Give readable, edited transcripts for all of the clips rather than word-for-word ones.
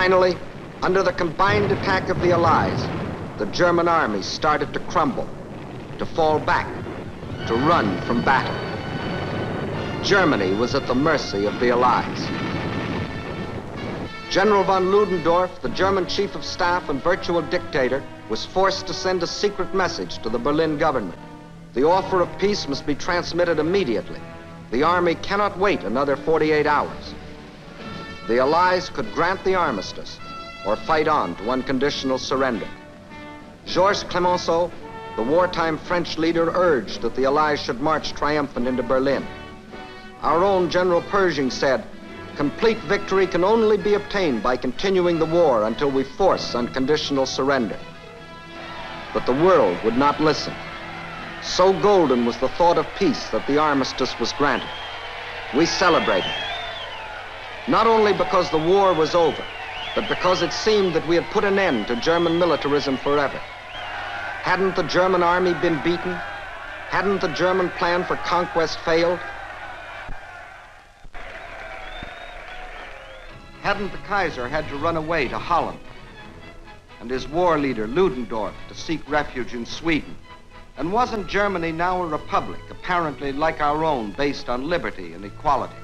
Finally, under the combined attack of the Allies, the German army started to crumble, to fall back, to run from battle. Germany was at the mercy of the Allies. General von Ludendorff, the German chief of staff and virtual dictator, was forced to send a secret message to the Berlin government. The offer of peace must be transmitted immediately. The army cannot wait another 48 hours. The Allies could grant the armistice or fight on to unconditional surrender. Georges Clemenceau, the wartime French leader, urged that the Allies should march triumphant into Berlin. Our own General Pershing said, "Complete victory can only be obtained by continuing the war until we force unconditional surrender." But the world would not listen. So golden was the thought of peace that the armistice was granted. We celebrated. Not only because the war was over, but because it seemed that we had put an end to German militarism forever. Hadn't the German army been beaten? Hadn't the German plan for conquest failed? Hadn't the Kaiser had to run away to Holland, and his war leader, Ludendorff, to seek refuge in Sweden? And wasn't Germany now a republic, apparently like our own, based on liberty and equality?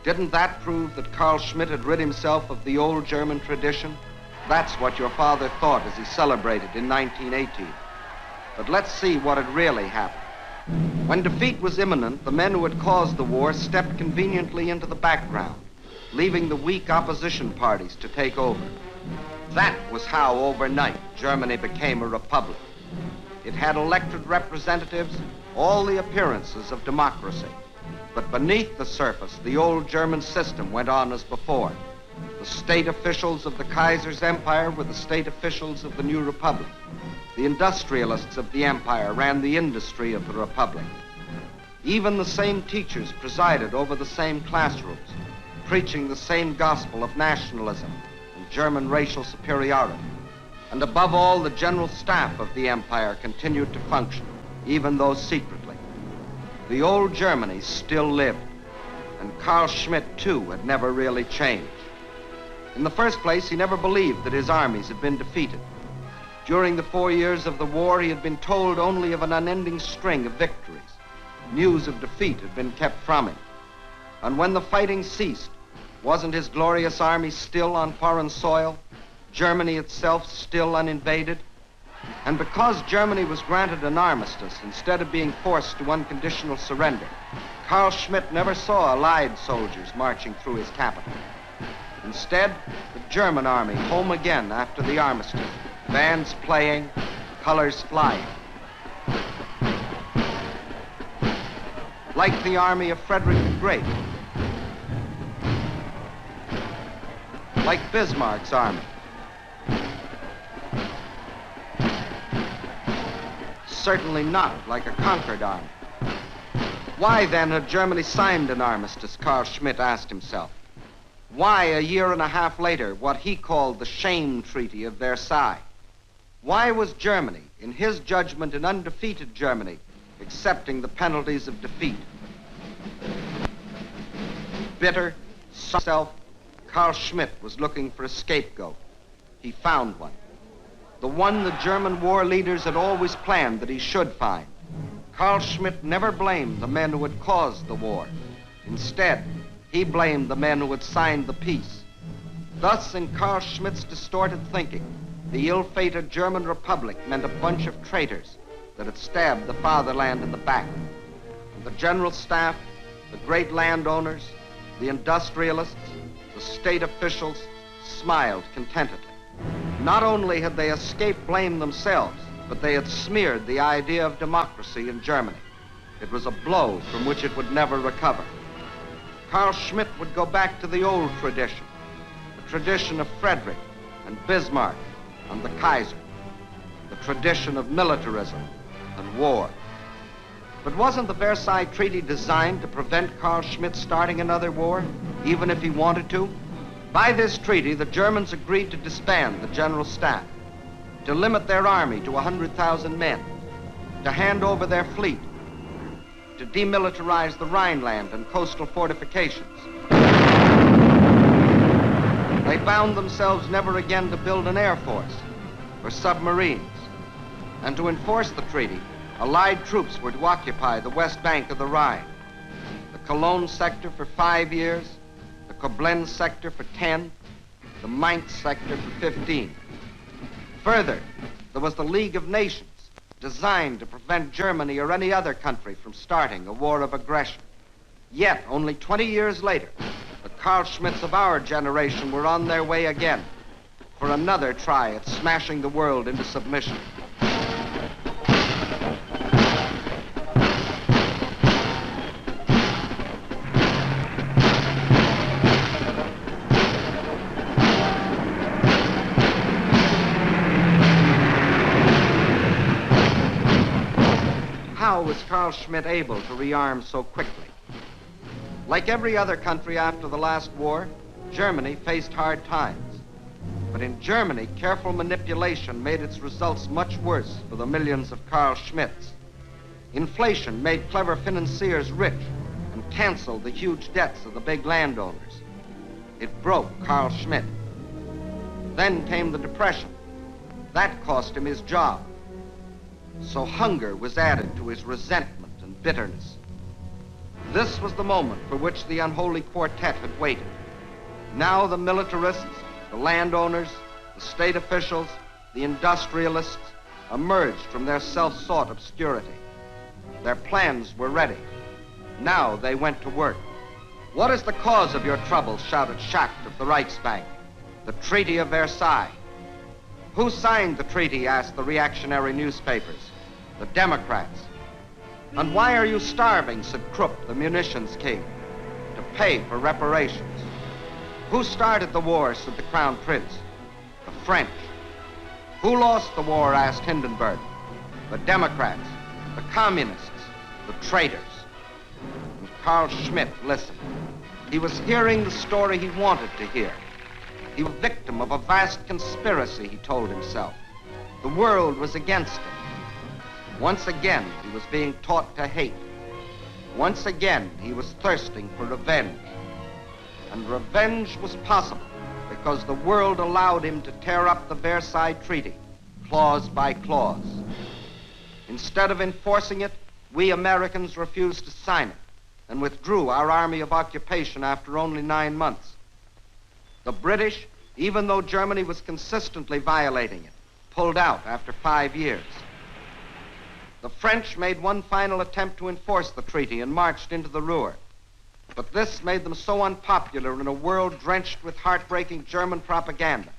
Didn't that prove that Carl Schmitt had rid himself of the old German tradition? That's what your father thought as he celebrated in 1918. But let's see what had really happened. When defeat was imminent, the men who had caused the war stepped conveniently into the background, leaving the weak opposition parties to take over. That was how, overnight, Germany became a republic. It had elected representatives, all the appearances of democracy. But beneath the surface, the old German system went on as before. The state officials of the Kaiser's empire were the state officials of the new republic. The industrialists of the empire ran the industry of the republic. Even the same teachers presided over the same classrooms, preaching the same gospel of nationalism and German racial superiority. And above all, the general staff of the empire continued to function, even though secretly. The old Germany still lived, and Carl Schmitt, too, had never really changed. In the first place, he never believed that his armies had been defeated. During the 4 years of the war, he had been told only of an unending string of victories. News of defeat had been kept from him. And when the fighting ceased, wasn't his glorious army still on foreign soil? Germany itself still uninvaded? And because Germany was granted an armistice instead of being forced to unconditional surrender, Carl Schmitt never saw Allied soldiers marching through his capital. Instead, the German army home again after the armistice, bands playing, colors flying. Like the army of Frederick the Great. Like Bismarck's army. Certainly not like a conquered army. Why then had Germany signed an armistice, Carl Schmitt asked himself? Why, a year and a half later, what he called the shame treaty of Versailles? Why was Germany, in his judgment an undefeated Germany, accepting the penalties of defeat? Bitter, self, Carl Schmitt was looking for a scapegoat. He found one. The one the German war leaders had always planned that he should find. Carl Schmitt never blamed the men who had caused the war. Instead, he blamed the men who had signed the peace. Thus, in Carl Schmitt's distorted thinking, the ill-fated German Republic meant a bunch of traitors that had stabbed the fatherland in the back. And the general staff, the great landowners, the industrialists, the state officials smiled contentedly. Not only had they escaped blame themselves, but they had smeared the idea of democracy in Germany. It was a blow from which it would never recover. Carl Schmitt would go back to the old tradition, the tradition of Frederick and Bismarck and the Kaiser, the tradition of militarism and war. But wasn't the Versailles Treaty designed to prevent Carl Schmitt starting another war, even if he wanted to? By this treaty, the Germans agreed to disband the general staff, to limit their army to 100,000 men, to hand over their fleet, to demilitarize the Rhineland and coastal fortifications. They found themselves never again to build an air force or submarines. And to enforce the treaty, Allied troops were to occupy the west bank of the Rhine, the Cologne sector for 5 years, the Koblenz sector for 10, the Mainz sector for 15. Further, there was the League of Nations, designed to prevent Germany or any other country from starting a war of aggression. Yet, only 20 years later, the Carl Schmitts of our generation were on their way again for another try at smashing the world into submission. How was Carl Schmitt able to rearm so quickly? Like every other country after the last war, Germany faced hard times. But in Germany, careful manipulation made its results much worse for the millions of Carl Schmitts. Inflation made clever financiers rich and canceled the huge debts of the big landowners. It broke Carl Schmitt. Then came the Depression. That cost him his job. So hunger was added to his resentment and bitterness. This was the moment for which the unholy quartet had waited. Now the militarists, the landowners, the state officials, the industrialists emerged from their self-sought obscurity. Their plans were ready. Now they went to work. "What is the cause of your trouble?" shouted Schacht of the Reichsbank. "The Treaty of Versailles." "Who signed the treaty?" asked the reactionary newspapers. "The Democrats." "And why are you starving?" said Krupp, the munitions king. "To pay for reparations." "Who started the war?" said the Crown Prince. "The French." "Who lost the war?" asked Hindenburg. "The Democrats, the Communists, the traitors." And Carl Schmitt listened. He was hearing the story he wanted to hear. He was a victim of a vast conspiracy, he told himself. The world was against him. Once again, he was being taught to hate. Once again, he was thirsting for revenge. And revenge was possible because the world allowed him to tear up the Versailles Treaty, clause by clause. Instead of enforcing it, we Americans refused to sign it and withdrew our army of occupation after only 9 months. The British, even though Germany was consistently violating it, pulled out after 5 years. The French made one final attempt to enforce the treaty and marched into the Ruhr. But this made them so unpopular in a world drenched with heartbreaking German propaganda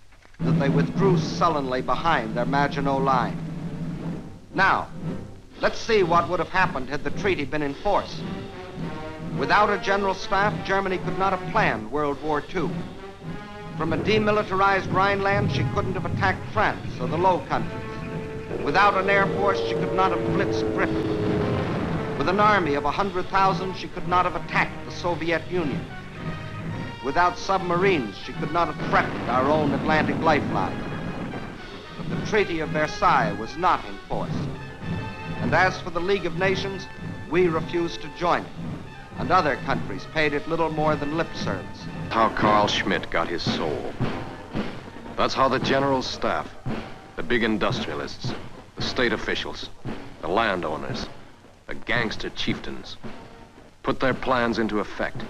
that they withdrew sullenly behind their Maginot Line. Now, let's see what would have happened had the treaty been enforced. Without a general staff, Germany could not have planned World War II. From a demilitarized Rhineland, she couldn't have attacked France or the Low Countries. Without an air force, she could not have blitzed Britain. With an army of 100,000, she could not have attacked the Soviet Union. Without submarines, she could not have threatened our own Atlantic lifeline. But the Treaty of Versailles was not enforced. And as for the League of Nations, we refused to join it. And other countries paid it little more than lip service. How Carl Schmitt got his soul. That's how the General Staff, the big industrialists, the state officials, the landowners, the gangster chieftains, put their plans into effect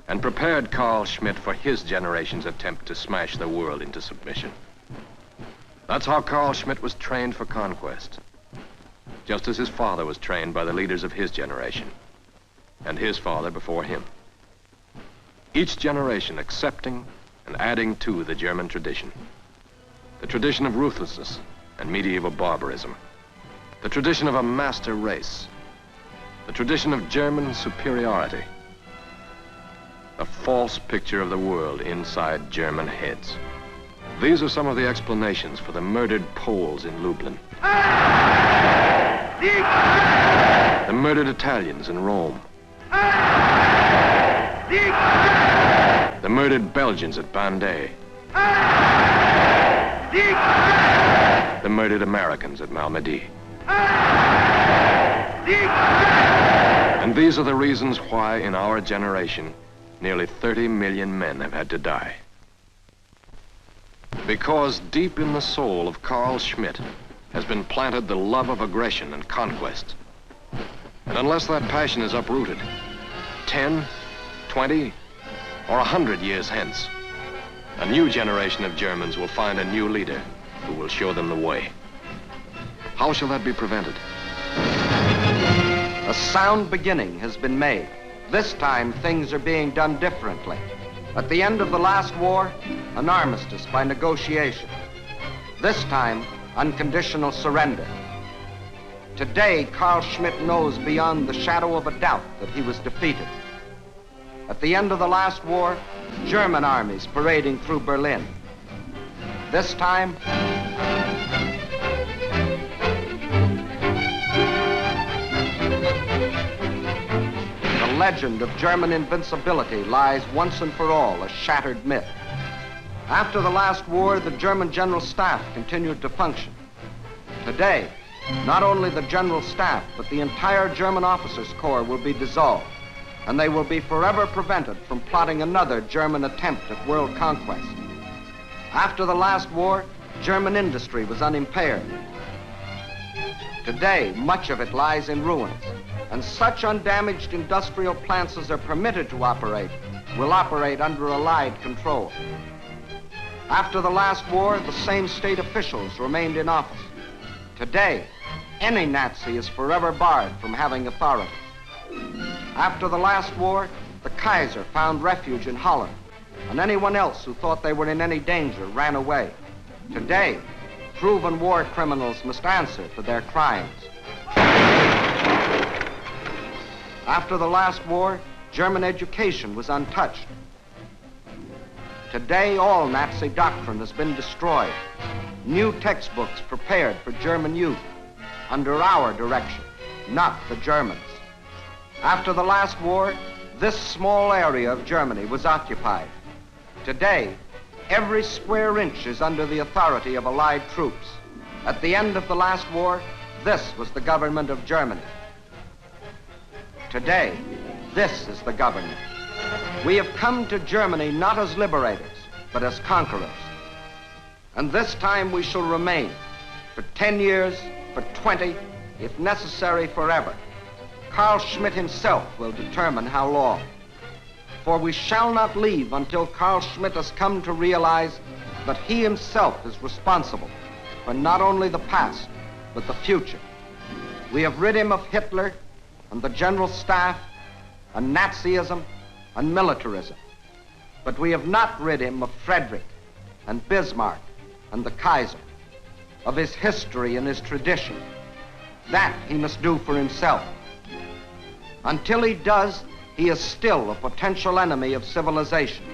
and prepared Carl Schmitt for his generation's attempt to smash the world into submission. That's how Carl Schmitt was trained for conquest, just as his father was trained by the leaders of his generation, and his father before him. Each generation accepting and adding to the German tradition. The tradition of ruthlessness and medieval barbarism. The tradition of a master race. The tradition of German superiority. A false picture of the world inside German heads. These are some of the explanations for the murdered Poles in Lublin. The murdered Italians in Rome. The murdered Belgians at Bandé. The murdered Americans at Malmedy. And these are the reasons why, in our generation, nearly 30 million men have had to die. Because deep in the soul of Carl Schmitt has been planted the love of aggression and conquest. And unless that passion is uprooted, 10, 20, or 100 years hence, a new generation of Germans will find a new leader who will show them the way. How shall that be prevented? A sound beginning has been made. This time, things are being done differently. At the end of the last war, an armistice by negotiation. This time, unconditional surrender. Today, Carl Schmitt knows beyond the shadow of a doubt that he was defeated. At the end of the last war, German armies parading through Berlin. This time, the legend of German invincibility lies once and for all a shattered myth. After the last war, the German General Staff continued to function. Today, not only the General Staff, but the entire German Officers' Corps will be dissolved, and they will be forever prevented from plotting another German attempt at world conquest. After the last war, German industry was unimpaired. Today, much of it lies in ruins, and such undamaged industrial plants as are permitted to operate will operate under Allied control. After the last war, the same state officials remained in office. Today, any Nazi is forever barred from having authority. After the last war, the Kaiser found refuge in Holland, and anyone else who thought they were in any danger ran away. Today, proven war criminals must answer for their crimes. After the last war, German education was untouched. Today, all Nazi doctrine has been destroyed. New textbooks prepared for German youth under our direction, not the Germans. After the last war, this small area of Germany was occupied. Today, every square inch is under the authority of Allied troops. At the end of the last war, this was the government of Germany. Today, this is the government. We have come to Germany not as liberators, but as conquerors. And this time we shall remain for 10 years, for 20, if necessary, forever. Carl Schmitt himself will determine how long. For we shall not leave until Carl Schmitt has come to realize that he himself is responsible for not only the past, but the future. We have rid him of Hitler and the General Staff and Nazism and militarism. But we have not rid him of Frederick and Bismarck and the Kaiser, of his history and his tradition. That he must do for himself. Until he does, he is still a potential enemy of civilization.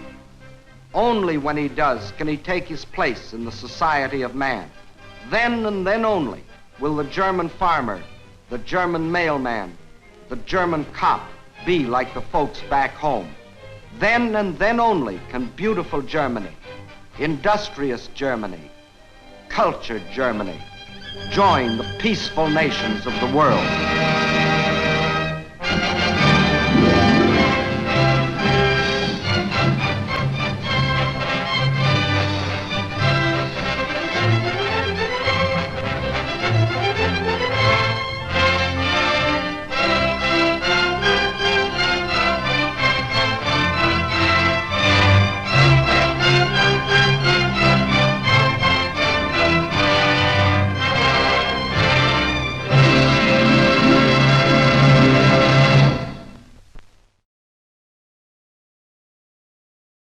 Only when he does can he take his place in the society of man. Then and then only will the German farmer, the German mailman, the German cop be like the folks back home. Then and then only can beautiful Germany, industrious Germany, cultured Germany join the peaceful nations of the world.